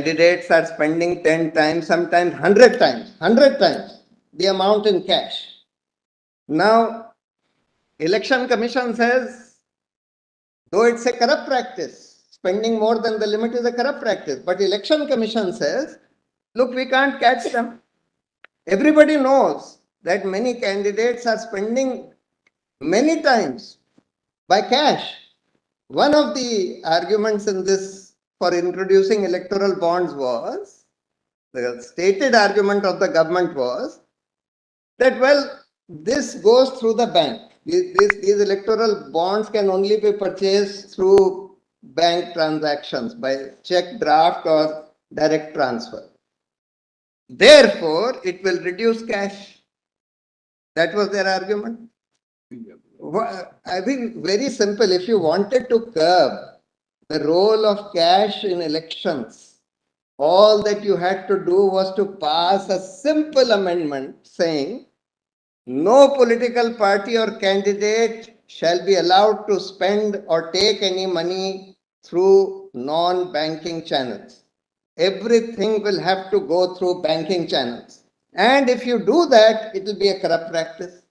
candidates are spending 10 times, sometimes 100 times the amount in cash. Now, Election Commission says, though it's a corrupt practice, spending more than the limit is a corrupt practice, but Election Commission says, look, we can't catch them. Everybody knows that many candidates are spending many times by cash. One of the arguments in this for introducing electoral bonds was, the stated argument of the government was that, well, this goes through the bank. These electoral bonds can only be purchased through bank transactions by check draft or direct transfer. Therefore, it will reduce cash. That was their argument. I think very simple. If you wanted to curb the role of cash in elections, all that you had to do was to pass a simple amendment saying no political party or candidate shall be allowed to spend or take any money through non-banking channels. Everything will have to go through banking channels. And if you do that, it will be a corrupt practice.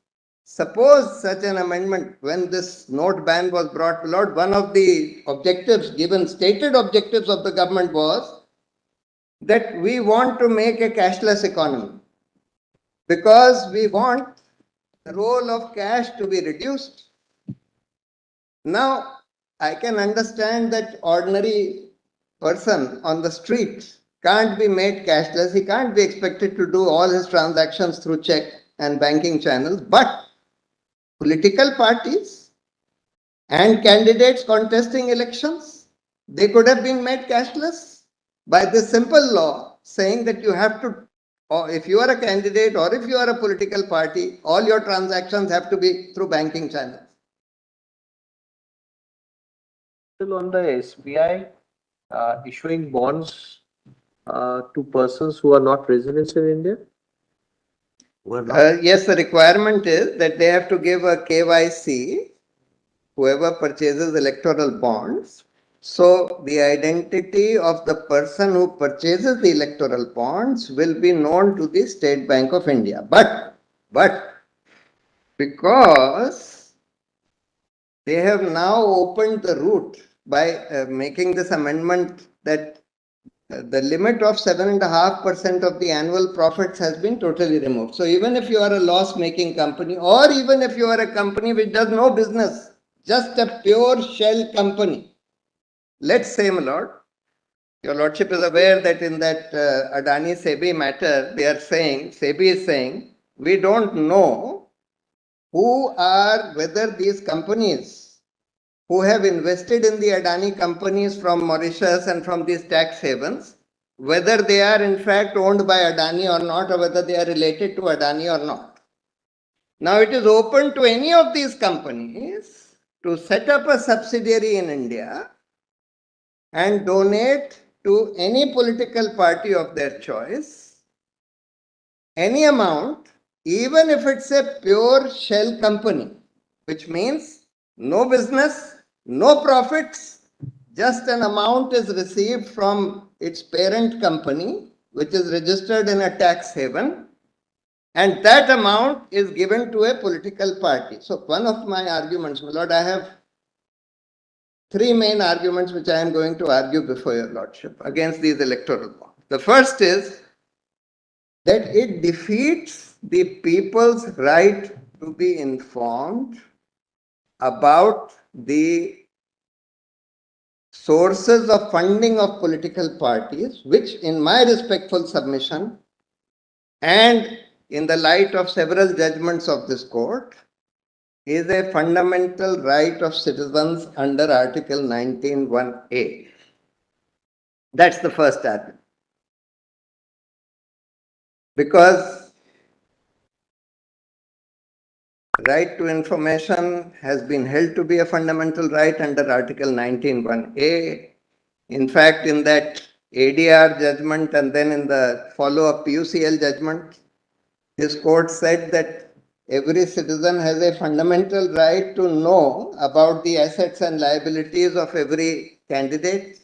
Suppose such an amendment, when this note ban was brought about, one of the objectives given, stated objectives of the government was that we want to make a cashless economy because we want the role of cash to be reduced. Now, I can understand that ordinary person on the street can't be made cashless. He can't be expected to do all his transactions through check and banking channels, but political parties and candidates contesting elections, they could have been made cashless by this simple law saying that you have to, or if you are a candidate or if you are a political party, all your transactions have to be through banking channels. Still on the SBI issuing bonds to persons who are not residents in India? Yes, the requirement is that they have to give a KYC, whoever purchases electoral bonds. So the identity of the person who purchases the electoral bonds will be known to the State Bank of India. But because they have now opened the route by making this amendment that the limit of 7.5% of the annual profits has been totally removed. So even if you are a loss-making company, or even if you are a company which does no business, just a pure shell company, let's say, my lord, your lordship is aware that in that Adani SEBI matter, they are saying, SEBI is saying, we don't know whether these companies who have invested in the Adani companies from Mauritius and from these tax havens, whether they are in fact owned by Adani or not, or whether they are related to Adani or not. Now it is open to any of these companies to set up a subsidiary in India and donate to any political party of their choice any amount, even if it's a pure shell company, which means no business, no profits, just an amount is received from its parent company, which is registered in a tax haven, and that amount is given to a political party. So one of my arguments, my lord, I have three main arguments which I am going to argue before your lordship against these electoral bonds. The first is that it defeats the people's right to be informed about the sources of funding of political parties, which in my respectful submission and in the light of several judgments of this court is a fundamental right of citizens under Article 19(1)(a). That's the first argument. Because right to information has been held to be a fundamental right under Article 19(1)(a). In fact, in that ADR judgment and then in the follow-up PUCL judgment, this court said that every citizen has a fundamental right to know about the assets and liabilities of every candidate.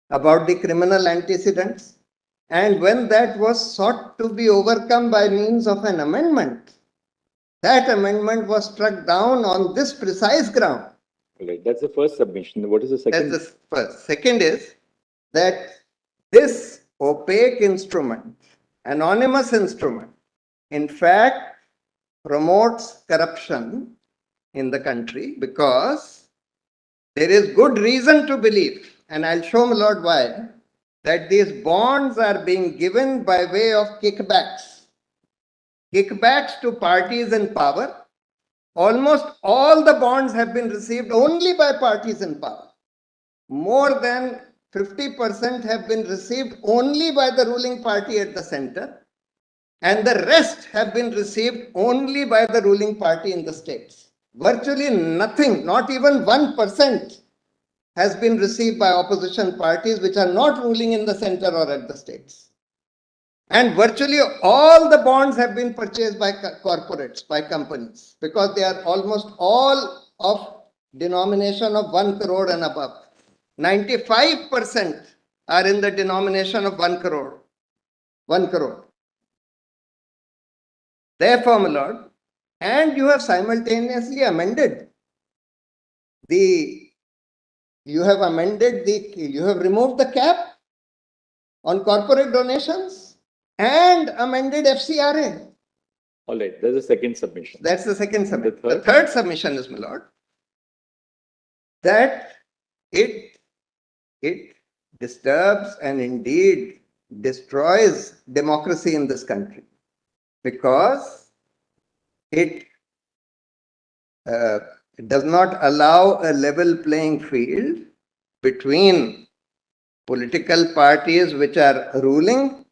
about the criminal antecedents. And when that was sought to be overcome by means of an amendment, that amendment was struck down on this precise ground. Right. That's the first submission. What is the second? That's the first. Second is that this opaque instrument, anonymous instrument, in fact promotes corruption in the country because there is good reason to believe, and I'll show my lord why, that these bonds are being given by way of kickbacks. Kickbacks to parties in power. Almost all the bonds have been received only by parties in power. More than 50% have been received only by the ruling party at the center, and the rest have been received only by the ruling party in the states. Virtually nothing, not even 1%, has been received by opposition parties which are not ruling in the center or at the states. And virtually all the bonds have been purchased by corporates, by companies, because they are almost all of denomination of 1 crore and above. 95% are in the denomination of 1 crore. 1 crore. Therefore, my lord, and you have simultaneously amended you have removed the cap on corporate donations and amended FCRA. All right. There's a second submission. That's the second submission. The The third submission is, my lord, that it disturbs and indeed destroys democracy in this country because it does not allow a level playing field between political parties which are ruling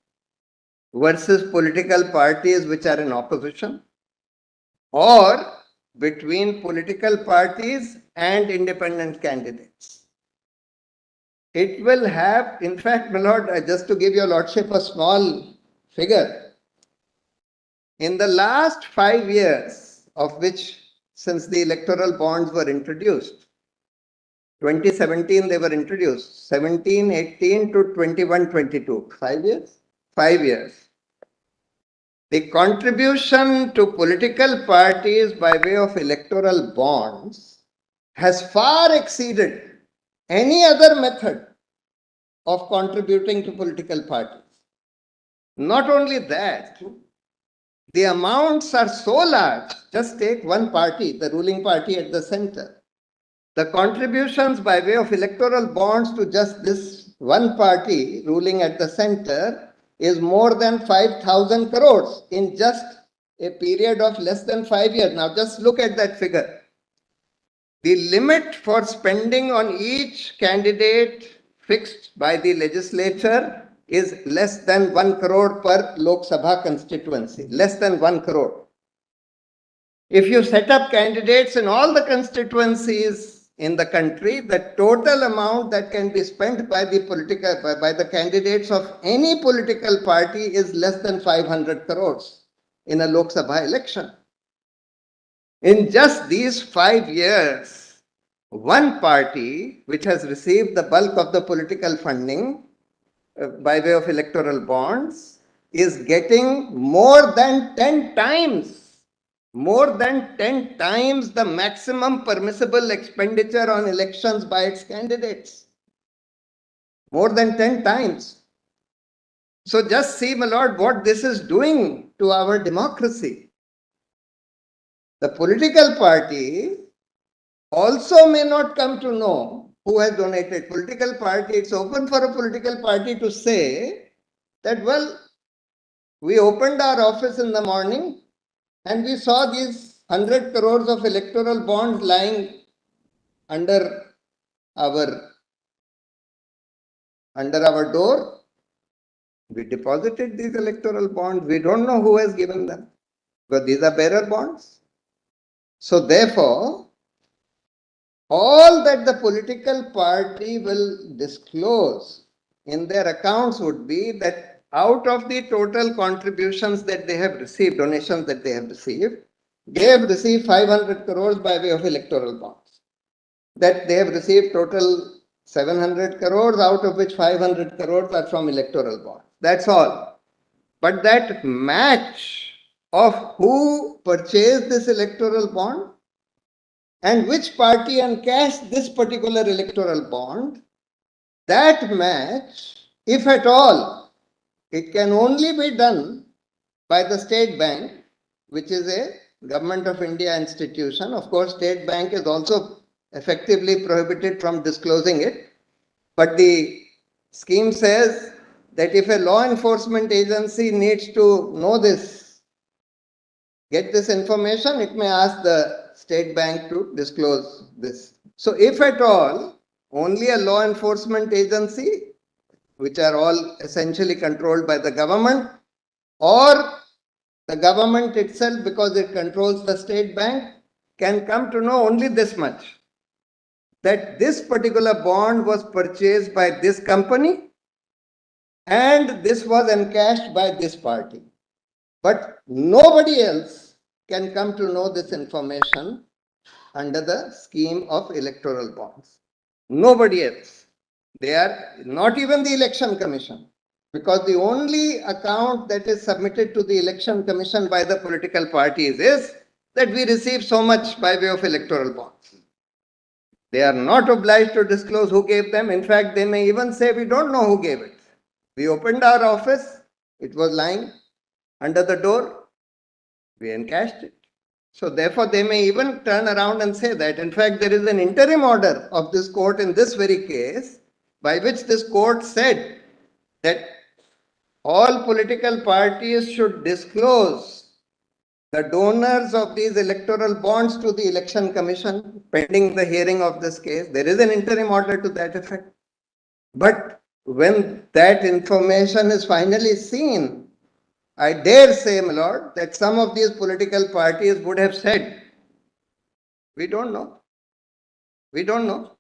versus political parties which are in opposition, or between political parties and independent candidates. It will have, in fact, my lord, just to give your lordship a small figure, in the last 5 years, of which since the electoral bonds were introduced, 2017 they were introduced, 17, 18 to 21, 22, 5 years? 5 years. The contribution to political parties by way of electoral bonds has far exceeded any other method of contributing to political parties. Not only that, the amounts are so large. Just take one party, the ruling party at the center. The contributions by way of electoral bonds to just this one party ruling at the center is more than 5,000 crores in just a period of less than 5 years. Now just look at that figure. The limit for spending on each candidate fixed by the legislature is less than 1 crore per Lok Sabha constituency, less than 1 crore. If you set up candidates in all the constituencies in the country, the total amount that can be spent by the candidates of any political party is less than 500 crores in a Lok Sabha election. In just these 5 years, one party which has received the bulk of the political funding by way of electoral bonds is getting more than 10 times the maximum permissible expenditure on elections by its candidates. More than 10 times. So just see, my lord, what this is doing to our democracy. The political party also may not come to know who has donated. Political party, it's open for a political party to say that, well, we opened our office in the morning and we saw these 100 crores of electoral bonds lying under our door. We deposited these electoral bonds. We don't know who has given them, because these are bearer bonds. So therefore, all that the political party will disclose in their accounts would be that out of the total contributions that they have received, donations that they have received 500 crores by way of electoral bonds. That they have received total 700 crores, out of which 500 crores are from electoral bonds. That's all. But that match of who purchased this electoral bond and which party encashed this particular electoral bond, that match, if at all, it can only be done by the State Bank, which is a Government of India institution. Of course, State Bank is also effectively prohibited from disclosing it. But the scheme says that if a law enforcement agency needs to know this, get this information, it may ask the State Bank to disclose this. So if at all, only a law enforcement agency, which are all essentially controlled by the government, or the government itself, because it controls the State Bank, can come to know only this much, that this particular bond was purchased by this company and this was encashed by this party. But nobody else can come to know this information under the scheme of electoral bonds. Nobody else. They are not even the Election Commission, because the only account that is submitted to the Election Commission by the political parties is that we receive so much by way of electoral bonds. They are not obliged to disclose who gave them. In fact, they may even say, we don't know who gave it. We opened our office, it was lying under the door, we encashed it. So therefore, they may even turn around and say that. In fact, there is an interim order of this court in this very case, by which this court said that all political parties should disclose the donors of these electoral bonds to the Election Commission pending the hearing of this case. There is an interim order to that effect. But when that information is finally seen, I dare say, my lord, that some of these political parties would have said, we don't know. We don't know.